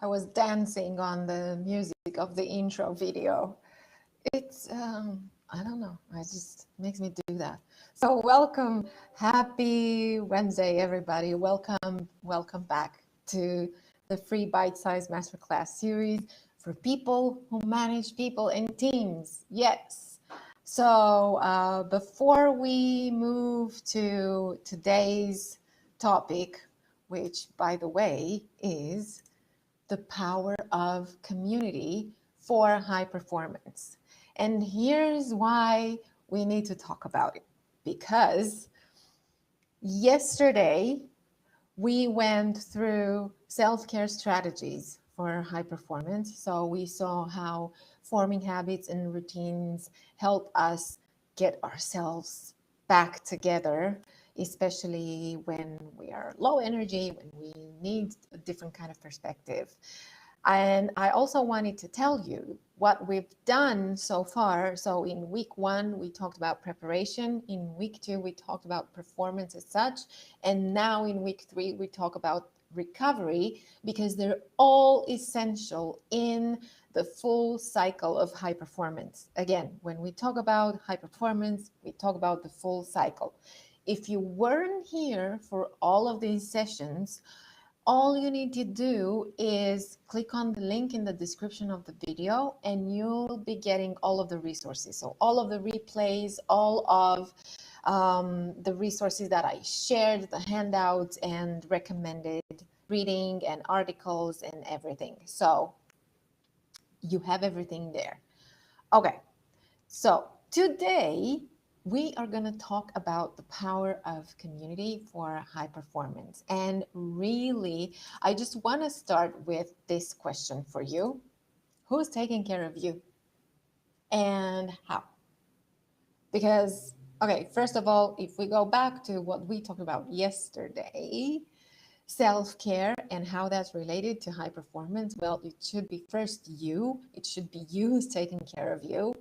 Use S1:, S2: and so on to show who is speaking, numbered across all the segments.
S1: I was dancing on the music of the intro video. It's, I don't know, it just makes me do that. So welcome, happy Wednesday, everybody. Welcome back to the free Bite-Sized Masterclass series for people who manage people and teams. Yes. So before we move to today's topic, which by the way is the power of community for high performance. And here's why we need to talk about it. Because yesterday we went through self-care strategies for high performance. So we saw how forming habits and routines help us get ourselves back together, especially when we are low energy, when we need a different kind of perspective. And I also wanted to tell you what we've done so far. So in week 1, we talked about preparation. In week 2, we talked about performance as such. And now in week 3, we talk about recovery, because they're all essential in the full cycle of high performance. Again, when we talk about high performance, we talk about the full cycle. If you weren't here for all of these sessions, all you need to do is click on the link in the description of the video and you'll be getting all of the resources. So all of the replays, all of the resources that I shared, the handouts and recommended reading and articles and everything. So you have everything there. Okay, so today we are going to talk about the power of community for high performance. And really, I just want to start with this question for you. Who's taking care of you? And how? Because, okay, first of all, if we go back to what we talked about yesterday, self-care and how that's related to high performance, well, it should be first you. It should be you who's taking care of you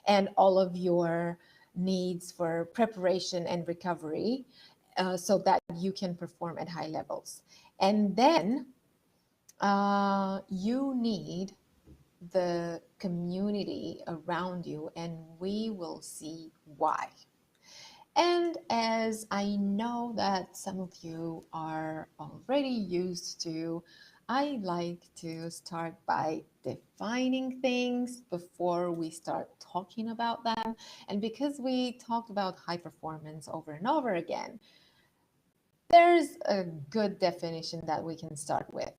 S1: and all of your needs for preparation and recovery, so that you can perform at high levels. And then you need the community around you, and we will see why. And as I know that some of you are already used to, I like to start by defining things before we start talking about them. And because we talked about high performance over and over again, there's a good definition that we can start with.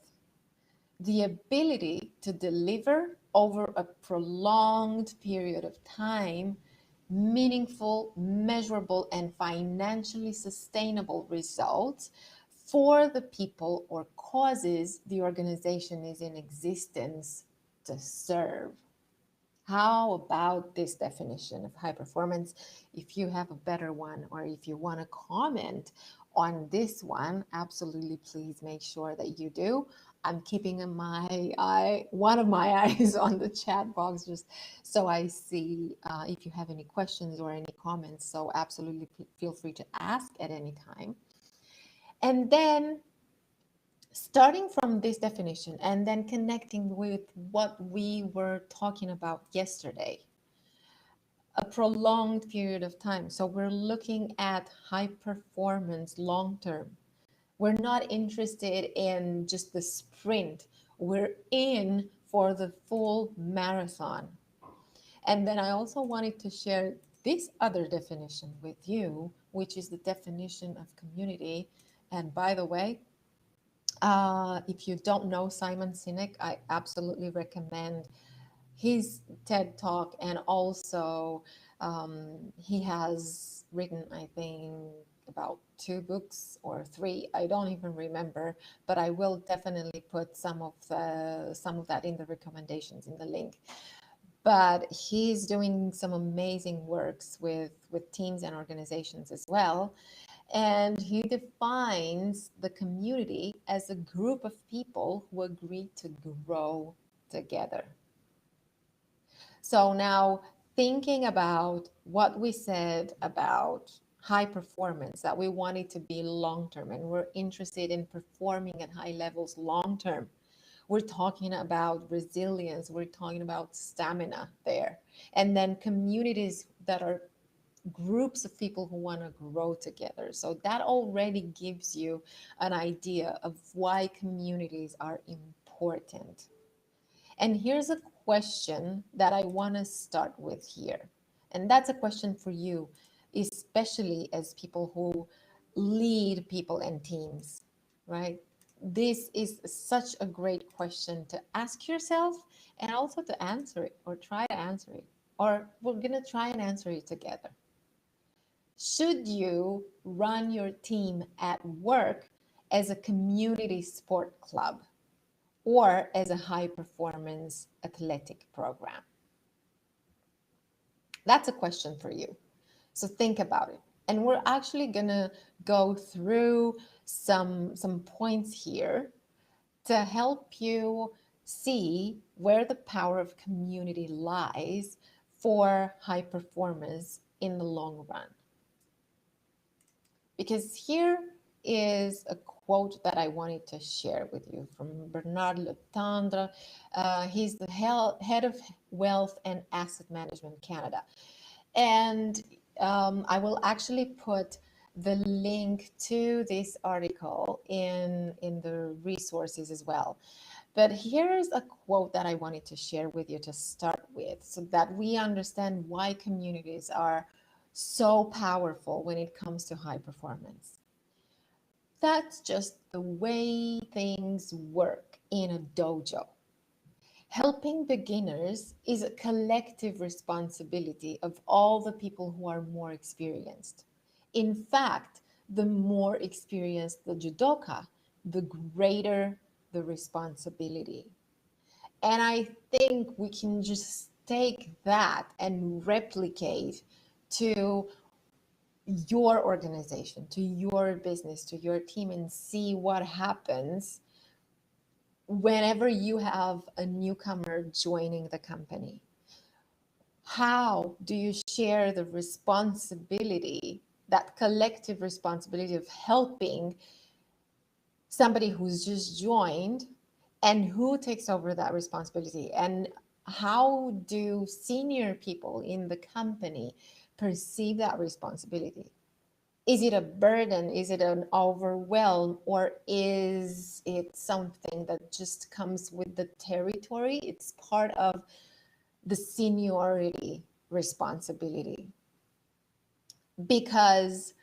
S1: The ability to deliver over a prolonged period of time meaningful, measurable, and financially sustainable results for the people or causes the organization is in existence to serve. How about this definition of high performance? If you have a better one, or if you want to comment on this one, absolutely please make sure that you do. I'm keeping one of my eyes on the chat box just so I see if you have any questions or any comments. So absolutely feel free to ask at any time. And then starting from this definition and then connecting with what we were talking about yesterday, a prolonged period of time. So we're looking at high performance long term. We're not interested in just the sprint. We're in for the full marathon. And then I also wanted to share this other definition with you, which is the definition of community. And by the way, if you don't know Simon Sinek, I absolutely recommend his TED Talk. And also he has written, I think, about 2 books or 3, I don't even remember, but I will definitely put some of that in the recommendations in the link. But he's doing some amazing works with teams and organizations as well. And he defines the community as a group of people who agree to grow together. So now, thinking about what we said about high performance, that we want it to be long-term and we're interested in performing at high levels long-term. We're talking about resilience. We're talking about stamina there. And then communities that are groups of people who want to grow together. So that already gives you an idea of why communities are important. And here's a question that I want to start with here. And that's a question for you, especially as people who lead people and teams, right? This is such a great question to ask yourself and also to answer it or try to answer it. Or we're going to try and answer it together. Should you run your team at work as a community sport club or as a high performance athletic program? That's a question for you. So think about it. And we're actually going to go through some points here to help you see where the power of community lies for high performance in the long run. Because here is a quote that I wanted to share with you from Bernard Letendre. He's the head of Wealth and Asset Management Canada. And I will actually put the link to this article in the resources as well. But here's a quote that I wanted to share with you to start with so that we understand why communities are so powerful when it comes to high performance. That's just the way things work in a dojo. Helping beginners is a collective responsibility of all the people who are more experienced. In fact, the more experienced the judoka, the greater the responsibility. And I think we can just take that and replicate to your organization, to your business, to your team, and see what happens whenever you have a newcomer joining the company. How do you share the responsibility, that collective responsibility of helping somebody who's just joined, and who takes over that responsibility? And how do senior people in the company perceive that responsibility? Is it a burden? Is it an overwhelm? Or is it something that just comes with the territory? It's part of the seniority responsibility. Because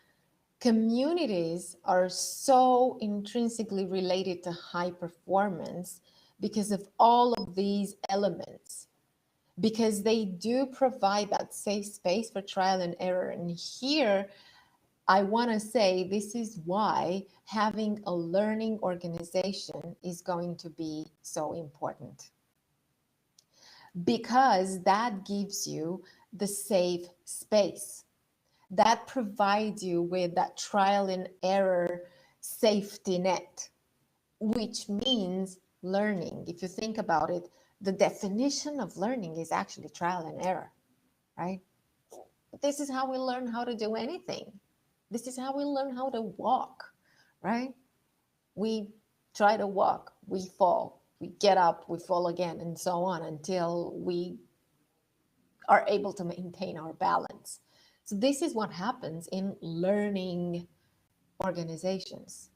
S1: communities are so intrinsically related to high performance because of all of these elements, because they do provide that safe space for trial and error. And here, I want to say this is why having a learning organization is going to be so important. Because that gives you the safe space. That provides you with that trial and error safety net, which means learning. If you think about it, the definition of learning is actually trial and error, right? This is how we learn how to do anything. This is how we learn how to walk, right? We try to walk, we fall, we get up, we fall again, and so on until we are able to maintain our balance. So this is what happens in learning organizations.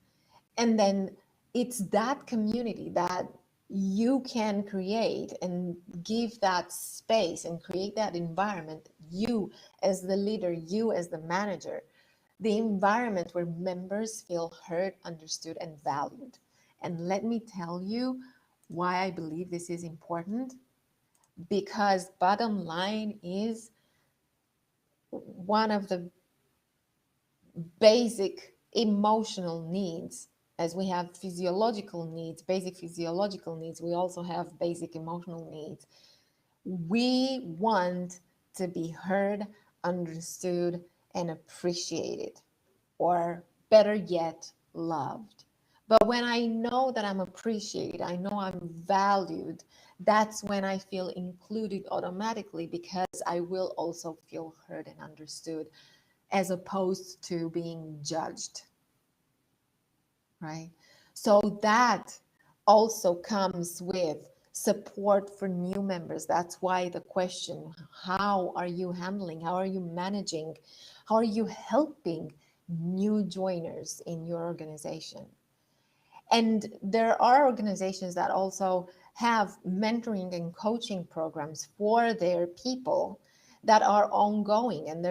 S1: And then it's that community that you can create and give that space and create that environment, you as the leader, you as the manager, the environment where members feel heard, understood, and valued. And let me tell you why I believe this is important. Because bottom line is one of the basic emotional needs. As we have physiological needs, basic physiological needs, we also have basic emotional needs. We want to be heard, understood, and appreciated, or better yet, loved. But when I know that I'm appreciated, I know I'm valued, that's when I feel included automatically, because I will also feel heard and understood, as opposed to being judged, right? So that also comes with support for new members. That's why the question, how are you handling, how are you managing, how are you helping new joiners in your organization? And there are organizations that also have mentoring and coaching programs for their people that are ongoing, and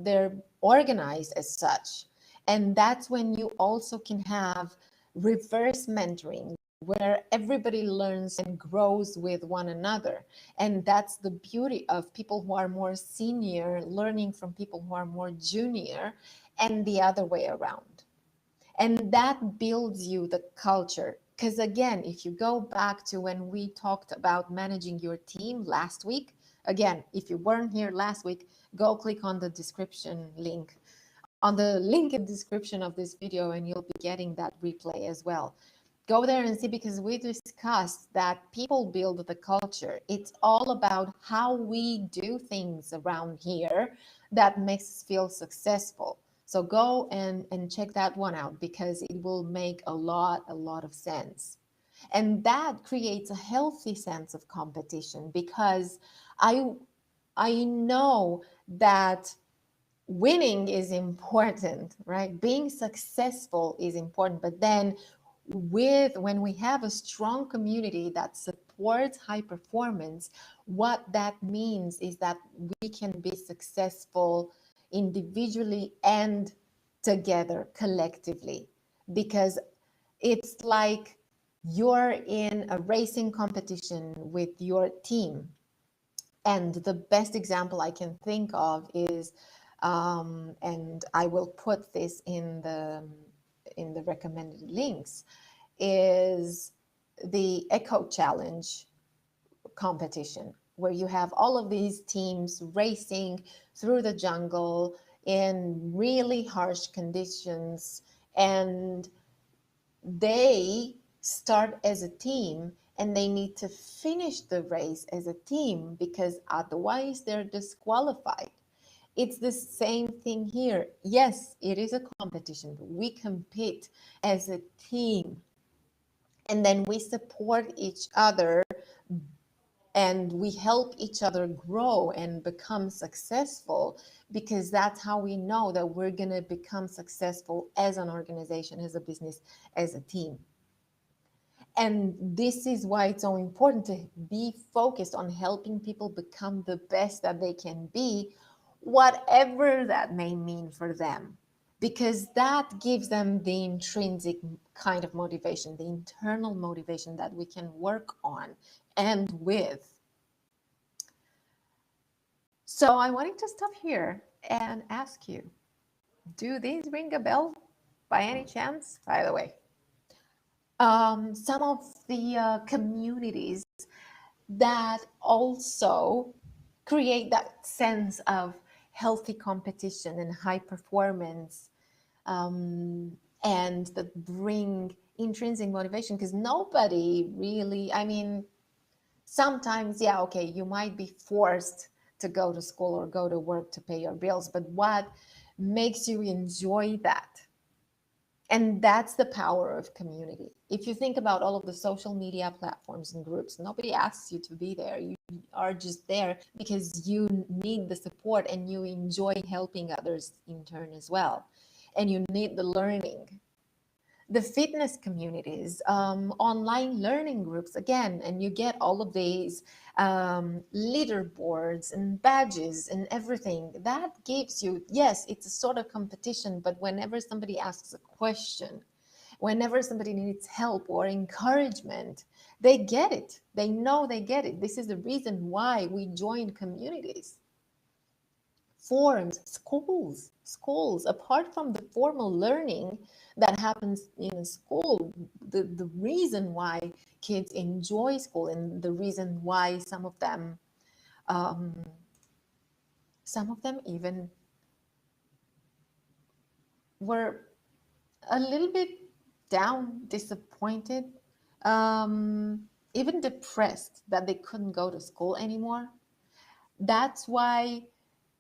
S1: they're organized as such. And that's when you also can have reverse mentoring, where everybody learns and grows with one another. And that's the beauty of people who are more senior learning from people who are more junior, and the other way around. And that builds you the culture. Because again, if you go back to when we talked about managing your team last week, again, if you weren't here last week, go click on the description link, on the link in the description of this video, and you'll be getting that replay as well. Go there and see, because we discussed that people build the culture. It's all about how we do things around here that makes us feel successful. So go and check that one out, because it will make a lot of sense. And that creates a healthy sense of competition, because I know that winning is important, right? Being successful is important, but then when we have a strong community that supports high performance, what that means is that we can be successful individually and together collectively, because it's like you're in a racing competition with your team. And the best example I can think of is, and I will put this in the recommended links, is the Echo Challenge competition, where you have all of these teams racing through the jungle in really harsh conditions, and they start as a team and they need to finish the race as a team, because otherwise they're disqualified. It's the same thing here. Yes, it is a competition, but we compete as a team, and then we support each other, and we help each other grow and become successful, because that's how we know that we're going to become successful as an organization, as a business, as a team. And this is why it's so important to be focused on helping people become the best that they can be, whatever that may mean for them, because that gives them the intrinsic kind of motivation, the internal motivation that we can work on and with. So I wanted to stop here and ask you, do these ring a bell by any chance? By the way, some of the communities that also create that sense of healthy competition and high performance, and that bring intrinsic motivation, because nobody really, I mean, sometimes, yeah, okay, you might be forced to go to school or go to work to pay your bills, but what makes you enjoy that? And that's the power of community. If you think about all of the social media platforms and groups, nobody asks you to be there. You are just there because you need the support and you enjoy helping others in turn as well. And you need the learning. The fitness communities, online learning groups, again, and you get all of these leaderboards and badges and everything. That gives you, yes, it's a sort of competition, but whenever somebody asks a question, whenever somebody needs help or encouragement, they get it. They know they get it. This is the reason why we join communities. Forums, schools, apart from the formal learning that happens in school, the reason why kids enjoy school, and the reason why some of them even were a little bit down, disappointed, even depressed that they couldn't go to school anymore. That's why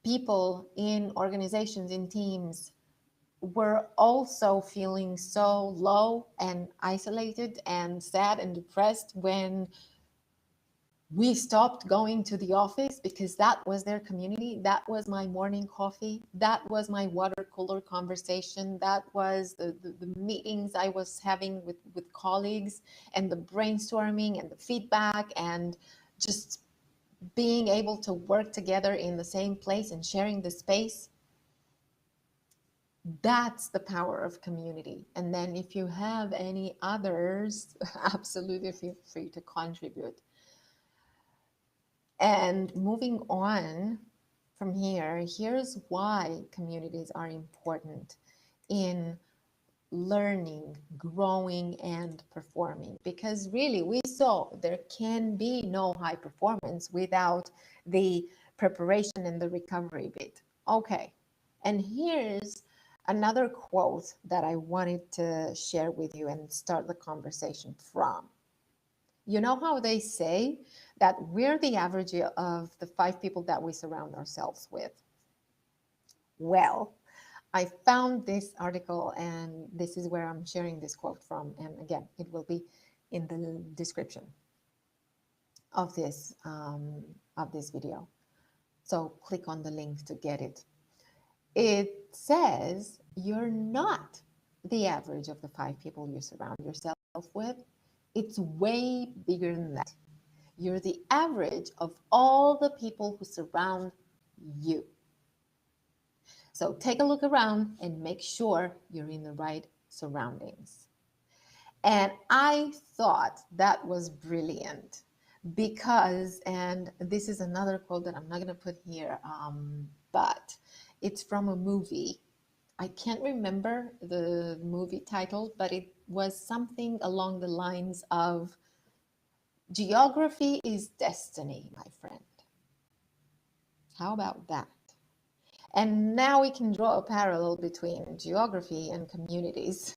S1: people in organizations, in teams, were also feeling so low and isolated and sad and depressed when we stopped going to the office, because that was their community. That was my morning coffee. That was my water cooler conversation. That was the meetings I was having with colleagues, and the brainstorming and the feedback, and just being able to work together in the same place and sharing the space. That's the power of community. And then if you have any others, absolutely feel free to contribute. And moving on from here, here's why communities are important in learning, growing, and performing. Because really, we saw there can be no high performance without the preparation and the recovery bit. Okay, and here's another quote that I wanted to share with you and start the conversation from. You know how they say that we're the average of the 5 people that we surround ourselves with? Well, I found this article, and this is where I'm sharing this quote from. And again, it will be in the description of this video. So click on the link to get it. It says you're not the average of the 5 people you surround yourself with. It's way bigger than that. You're the average of all the people who surround you. So take a look around and make sure you're in the right surroundings. And I thought that was brilliant because, and this is another quote that I'm not going to put here, but it's from a movie. I can't remember the movie title, but it was something along the lines of, geography is destiny, my friend. How about that? And now we can draw a parallel between geography and communities.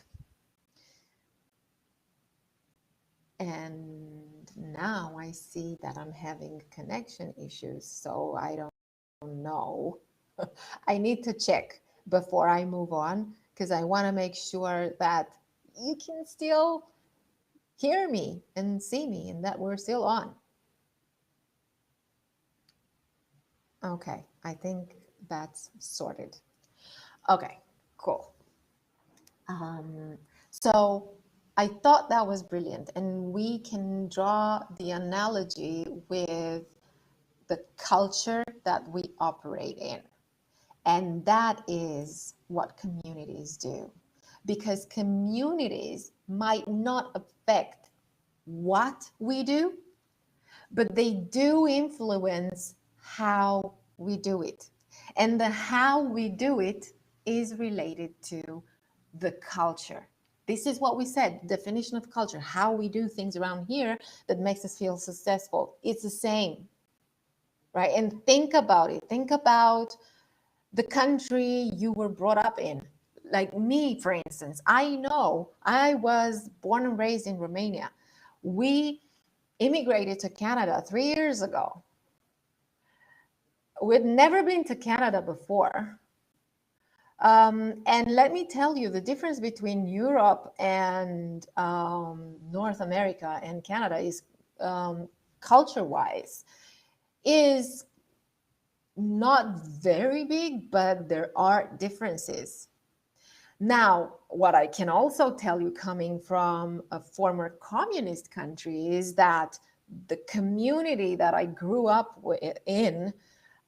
S1: And now I see that I'm having connection issues, so I don't know. I need to check before I move on, because I want to make sure that you can still hear me and see me and that we're still on. Okay, I think that's sorted. Okay, cool. So I thought that was brilliant, and we can draw the analogy with the culture that we operate in. And that is what communities do. Because communities might not affect what we do, but they do influence how we do it. And the how we do it is related to the culture. This is what we said, definition of culture, how we do things around here that makes us feel successful. It's the same, right? And think about it. Think about the country you were brought up in. Like me, for instance, I know I was born and raised in Romania. We immigrated to Canada 3 years ago. We'd never been to Canada before. And let me tell you, the difference between Europe and North America and Canada is culture-wise is not very big, but there are differences. Now, what I can also tell you, coming from a former communist country, is that the community that I grew up in,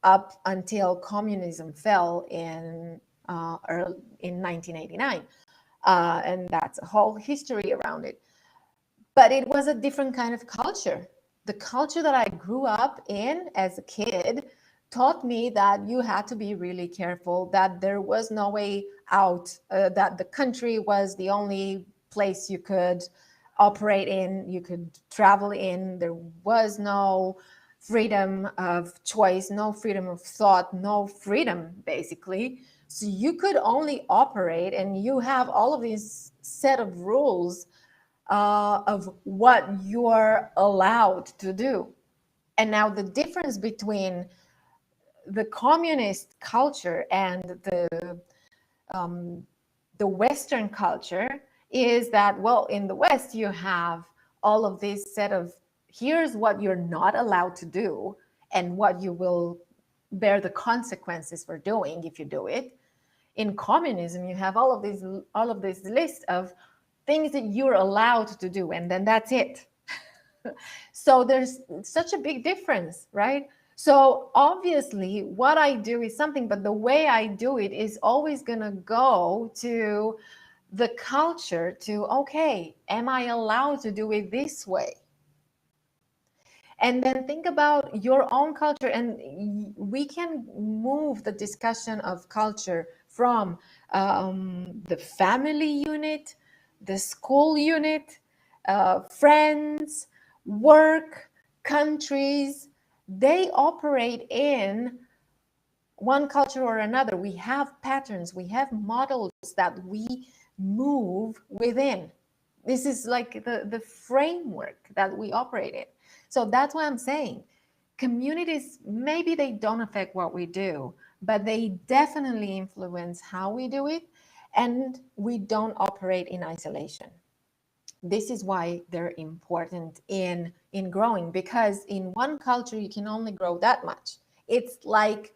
S1: up until communism fell in 1989, and that's a whole history around it. But it was a different kind of culture. The culture that I grew up in as a kid taught me that you had to be really careful, that there was no way out, that the country was the only place you could operate in, you could travel in. There was no freedom of choice, no freedom of thought, no freedom, basically. So you could only operate, and you have all of these set of rules of what you're allowed to do. And now the difference between the communist culture and the the Western culture is that, well, in the West, you have all of this set of, here's what you're not allowed to do and what you will bear the consequences for doing if you do it. In communism, you have all of this list of things that you're allowed to do, and then that's it. So there's such a big difference, right? So obviously what I do is something, but the way I do it is always going to go to the culture, to, okay, am I allowed to do it this way? And then think about your own culture, and we can move the discussion of culture from the family unit, the school unit, friends, work, countries. They operate in one culture or another. We have patterns, we have models that we move within. This is like the framework that we operate in. So that's why I'm saying communities, maybe they don't affect what we do, but they definitely influence how we do it. And we don't operate in isolation. This is why they're important in growing, because in one culture you can only grow that much. It's like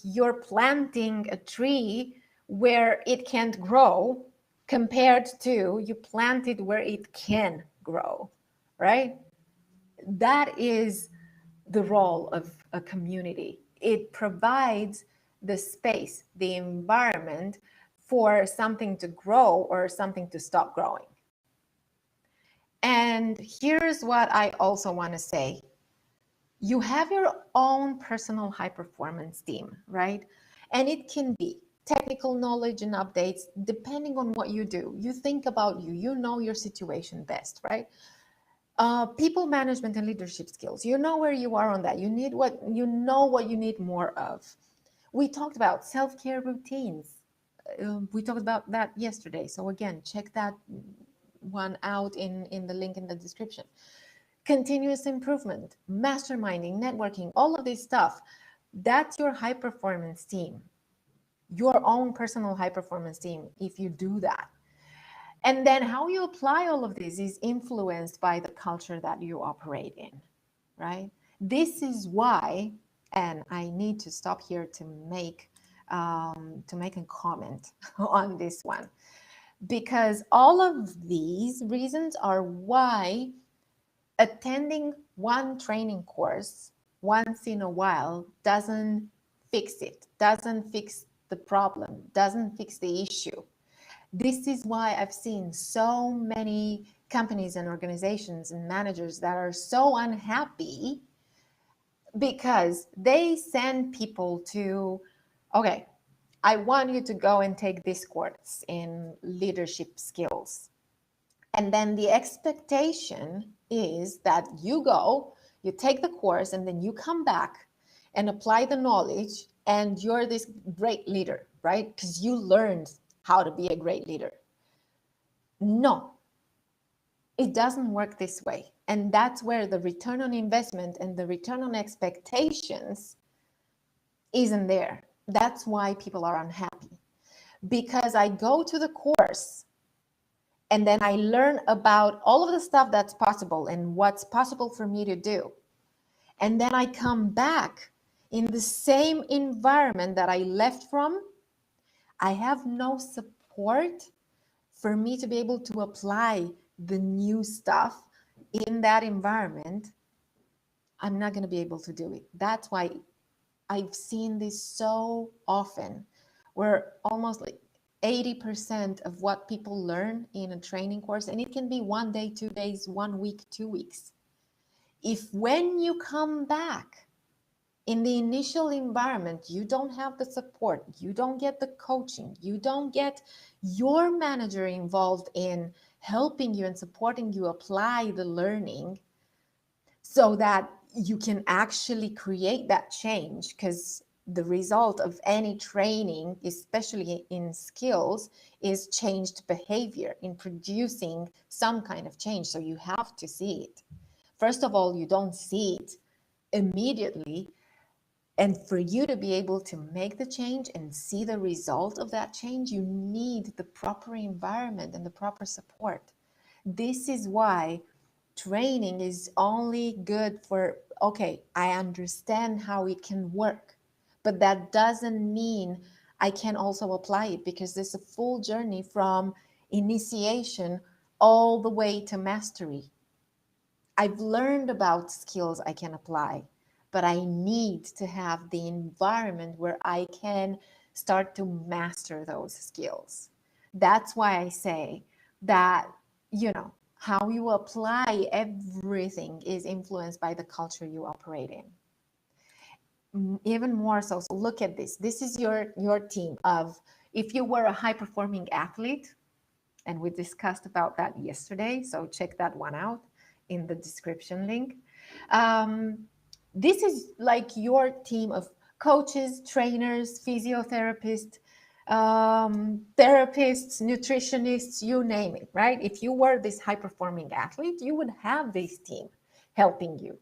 S1: you're planting a tree where it can't grow compared to you plant it where it can grow, right? That is the role of a community. It provides the space, the environment for something to grow or something to stop growing. And here's what I also want to say. You have your own personal high performance team, right? And it can be technical knowledge and updates depending on what you do. You think about you know your situation best, right? People management and leadership skills. You know where you are on that. You know what you need more of. We talked about self-care routines. We talked about that yesterday. So again, check that one out in the link in the description. Continuous improvement, masterminding, networking, all of this stuff. That's your high performance team, your own personal high performance team, if you do that. And then how you apply all of this is influenced by the culture that you operate in, right? This is why, and I need to stop here to make a comment on this one, because all of these reasons are why attending one training course once in a while doesn't fix it, doesn't fix the problem, doesn't fix the issue. This is why I've seen so many companies and organizations and managers that are so unhappy, because they send people to, okay, I want you to go and take this course in leadership skills. And then the expectation is that you go, you take the course, and then you come back and apply the knowledge, and you're this great leader, right? Because you learned how to be a great leader. No, it doesn't work this way. And that's where the return on investment and the return on expectations isn't there. That's why people are unhappy. Because I go to the course and then I learn about all of the stuff that's possible and what's possible for me to do. And then I come back in the same environment that I left from. I have no support for me to be able to apply the new stuff in that environment. I'm not going to be able to do it. That's why I've seen this so often, where almost like 80% of what people learn in a training course, and it can be 1 day, 2 days, 1 week, 2 weeks. If when you come back in the initial environment, you don't have the support, you don't get the coaching, you don't get your manager involved in helping you and supporting you apply the learning so that you can actually create that change, because the result of any training, especially in skills, is changed behavior in producing some kind of change. So you have to see it. First of all, you don't see it immediately. And for you to be able to make the change and see the result of that change, you need the proper environment and the proper support. This is why training is only good for, okay, I understand how it can work, but that doesn't mean I can also apply it, because there's a full journey from initiation all the way to mastery. I've learned about skills I can apply, but I need to have the environment where I can start to master those skills. That's why I say that, how you apply everything is influenced by the culture you operate in. Even more so. So look at this. This is your team of, if you were a high performing athlete, and we discussed about that yesterday, so check that one out in the description link. This is like your team of coaches, trainers, physiotherapists, therapists, nutritionists, you name it, right? If you were this high performing athlete, you would have this team helping you.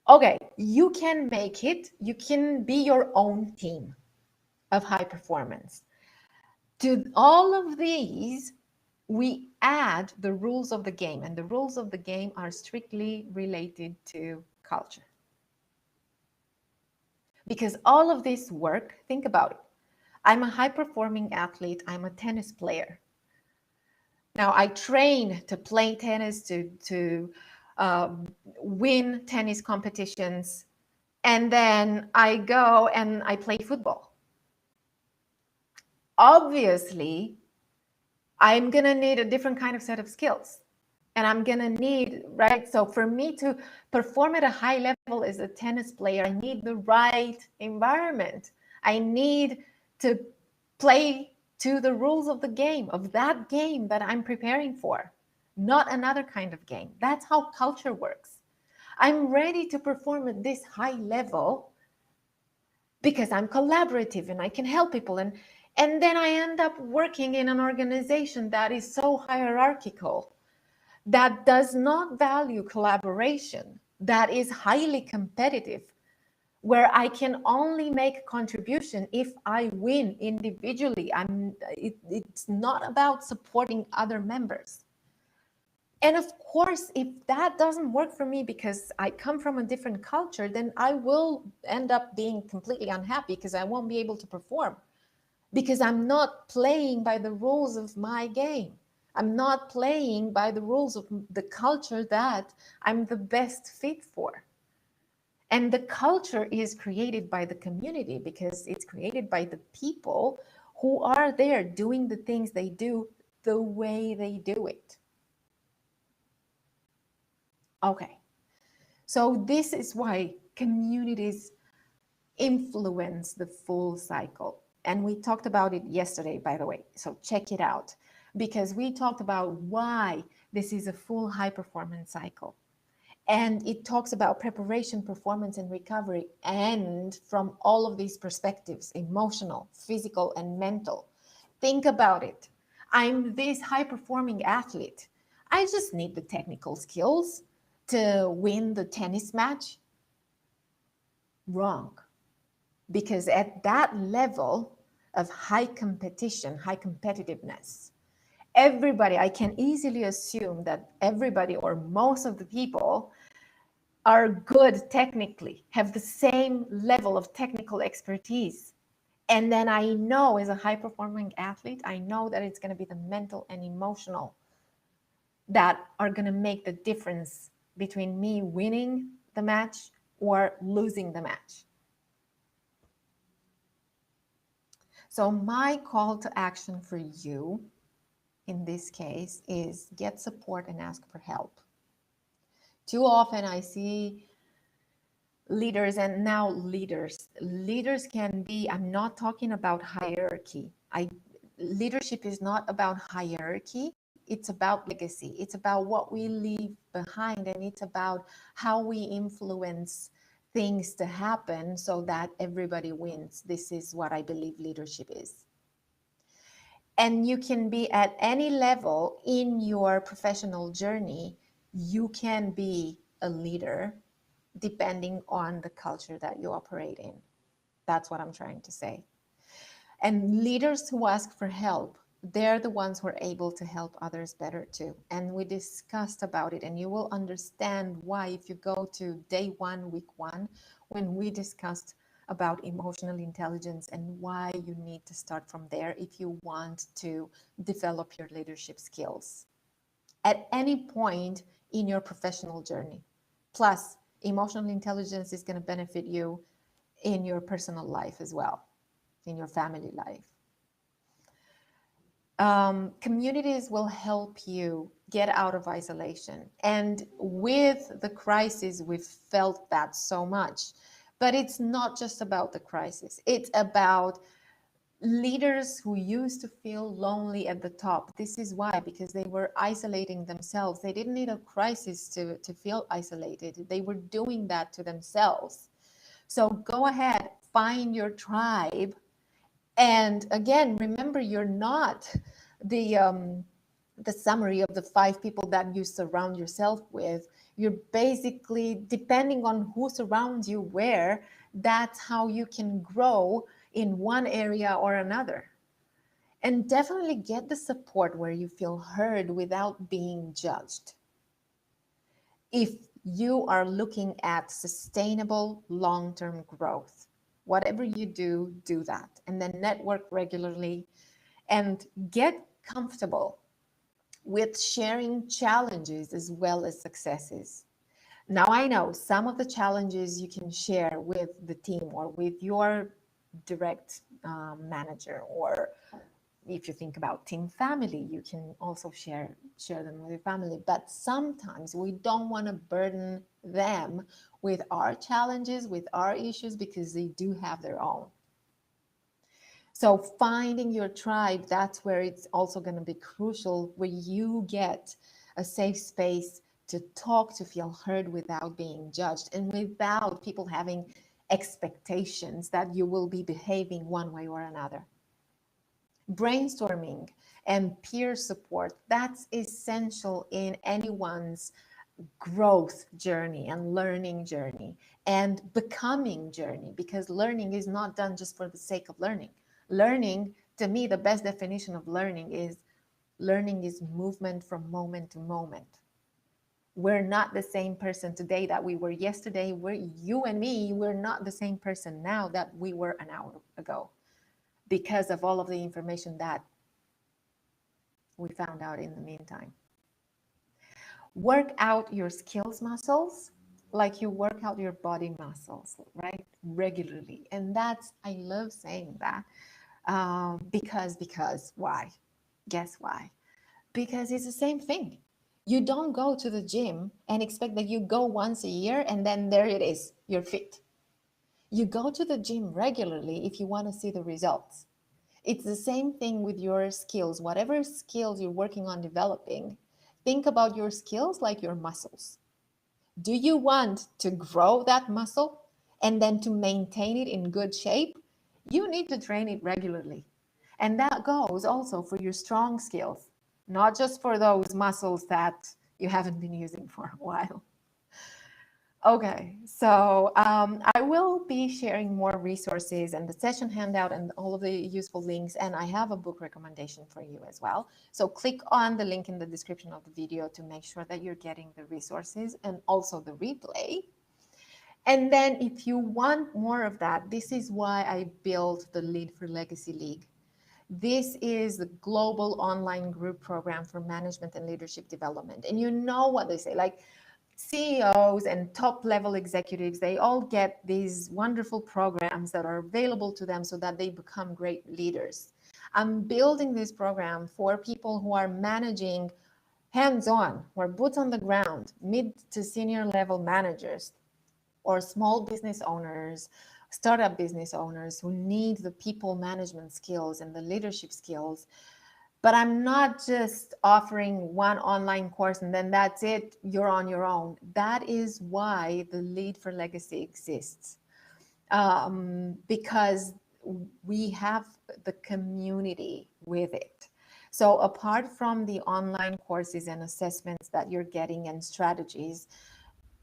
S1: Okay, you can make it. You can be your own team of high performance. To all of these, we add the rules of the game, and the rules of the game are strictly related to culture. Because all of this work, think about it. I'm a high-performing athlete. I'm a tennis player. Now, I train to play tennis, to win tennis competitions, and then I go and I play football. Obviously, I'm going to need a different kind of set of skills. And I'm going to need, right? So for me to perform at a high level as a tennis player, I need the right environment. I need to play to the rules of the game, of that game that I'm preparing for, not another kind of game. That's how culture works. I'm ready to perform at this high level because I'm collaborative and I can help people. And then I end up working in an organization that is so hierarchical, that does not value collaboration, that is highly competitive, where I can only make contribution if I win individually. It's not about supporting other members. And of course, if that doesn't work for me because I come from a different culture, then I will end up being completely unhappy because I won't be able to perform, because I'm not playing by the rules of my game. I'm not playing by the rules of the culture that I'm the best fit for. And the culture is created by the community, because it's created by the people who are there doing the things they do the way they do it. Okay, so this is why communities influence the full cycle. And we talked about it yesterday, by the way, so check it out, because we talked about why this is a full high performance cycle. And it talks about preparation, performance, and recovery. And from all of these perspectives, emotional, physical, and mental. Think about it. I'm this high performing athlete. I just need the technical skills to win the tennis match. Wrong. Because at that level of high competition, high competitiveness, everybody, I can easily assume that everybody or most of the people are good technically, have the same level of technical expertise. And then I know, as a high performing athlete, I know that it's going to be the mental and emotional that are going to make the difference between me winning the match or losing the match. So my call to action for you in this case is get support and ask for help. Too often I see leaders, and now leaders can be, I'm not talking about hierarchy. Leadership is not about hierarchy. It's about legacy. It's about what we leave behind, and it's about how we influence things to happen so that everybody wins. This is what I believe leadership is. And you can be at any level in your professional journey. You can be a leader depending on the culture that you operate in. That's what I'm trying to say. And leaders who ask for help, they're the ones who are able to help others better too. And we discussed about it, and you will understand why if you go to day one, week one, when we discussed about emotional intelligence and why you need to start from there if you want to develop your leadership skills at any point in your professional journey. Plus, emotional intelligence is going to benefit you in your personal life as well, in your family life. Communities will help you get out of isolation. And with the crisis, we've felt that so much. But it's not just about the crisis. It's about leaders who used to feel lonely at the top. This is why, because they were isolating themselves. They didn't need a crisis to feel isolated. They were doing that to themselves. So go ahead, find your tribe. And again, remember, you're not the summary of the 5 people that you surround yourself with. You're basically, depending on who surrounds you where, that's how you can grow in one area or another. And definitely get the support where you feel heard without being judged. If you are looking at sustainable long-term growth, whatever you do, do that. And then network regularly and get comfortable with sharing challenges as well as successes. Now, I know some of the challenges you can share with the team or with your direct manager, or if you think about team family, you can also share them with your family. But sometimes we don't want to burden them with our challenges, with our issues, because they do have their own. So finding your tribe, that's where it's also going to be crucial, where you get a safe space to talk, to feel heard without being judged and without people having expectations that you will be behaving one way or another. Brainstorming and peer support, that's essential in anyone's growth journey and learning journey and becoming journey, because learning is not done just for the sake of learning. Learning, to me, the best definition of learning is movement from moment to moment. We're not the same person today that we were yesterday. You and me, we're not the same person now that we were an hour ago, because of all of the information that we found out in the meantime. Work out your skills muscles like you work out your body muscles, right? Regularly. And that's, I love saying that because why? Guess why? Because it's the same thing. You don't go to the gym and expect that you go once a year and then there it is, you're fit. You go to the gym regularly if you want to see the results. It's the same thing with your skills. Whatever skills you're working on developing, think about your skills like your muscles. Do you want to grow that muscle and then to maintain it in good shape? You need to train it regularly. And that goes also for your strong skills, not just for those muscles that you haven't been using for a while. Okay, so I will be sharing more resources and the session handout and all of the useful links, and I have a book recommendation for you as well. So click on the link in the description of the video to make sure that you're getting the resources and also the replay. And then if you want more of that, this is why I built the Lead for Legacy League. This is the global online group program for management and leadership development. And you know what they say, like, CEOs and top level executives, they all get these wonderful programs that are available to them so that they become great leaders. I'm building this program for people who are managing hands-on, or boots on the ground, mid to senior level managers, or small business owners, startup business owners who need the people management skills and the leadership skills. But I'm not just offering one online course and then that's it, you're on your own. That is why the Lead for Legacy exists. Because we have the community with it. So apart from the online courses and assessments that you're getting and strategies,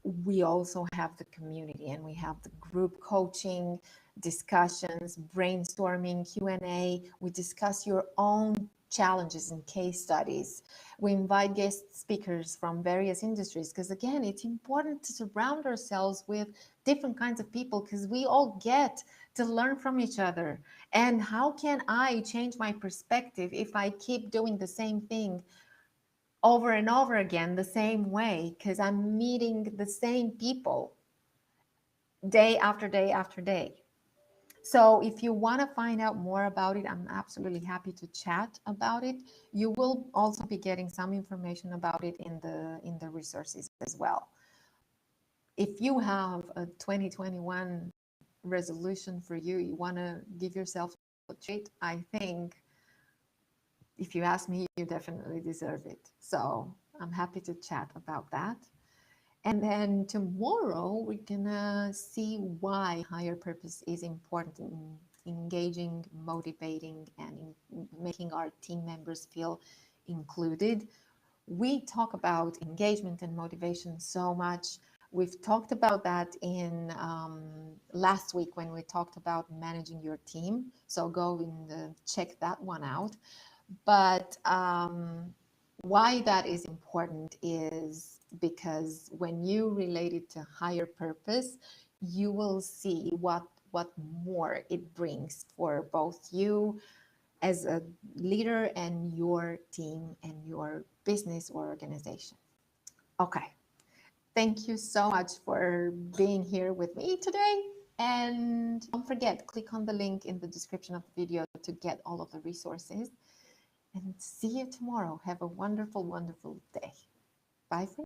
S1: we also have the community, and we have the group coaching, discussions, brainstorming, Q&A. We discuss your own challenges and case studies. We invite guest speakers from various industries, because again, it's important to surround ourselves with different kinds of people, because we all get to learn from each other. And how can I change my perspective if I keep doing the same thing over and over again the same way, because I'm meeting the same people day after day after day? So if you want to find out more about it, I'm absolutely happy to chat about it. You will also be getting some information about it in the resources as well. If you have a 2021 resolution for you, you want to give yourself a treat, I think, if you ask me, you definitely deserve it. So I'm happy to chat about that. And then tomorrow, we're gonna see why higher purpose is important in engaging, motivating, and in making our team members feel included. We talk about engagement and motivation so much. We've talked about that in last week when we talked about managing your team. So go and check that one out. But why that is important is because when you relate it to higher purpose, you will see what more it brings for both you as a leader and your team and your business or organization. Okay. Thank you so much for being here with me today. And don't forget, click on the link in the description of the video to get all of the resources. And see you tomorrow. Have a wonderful, wonderful day. Bye for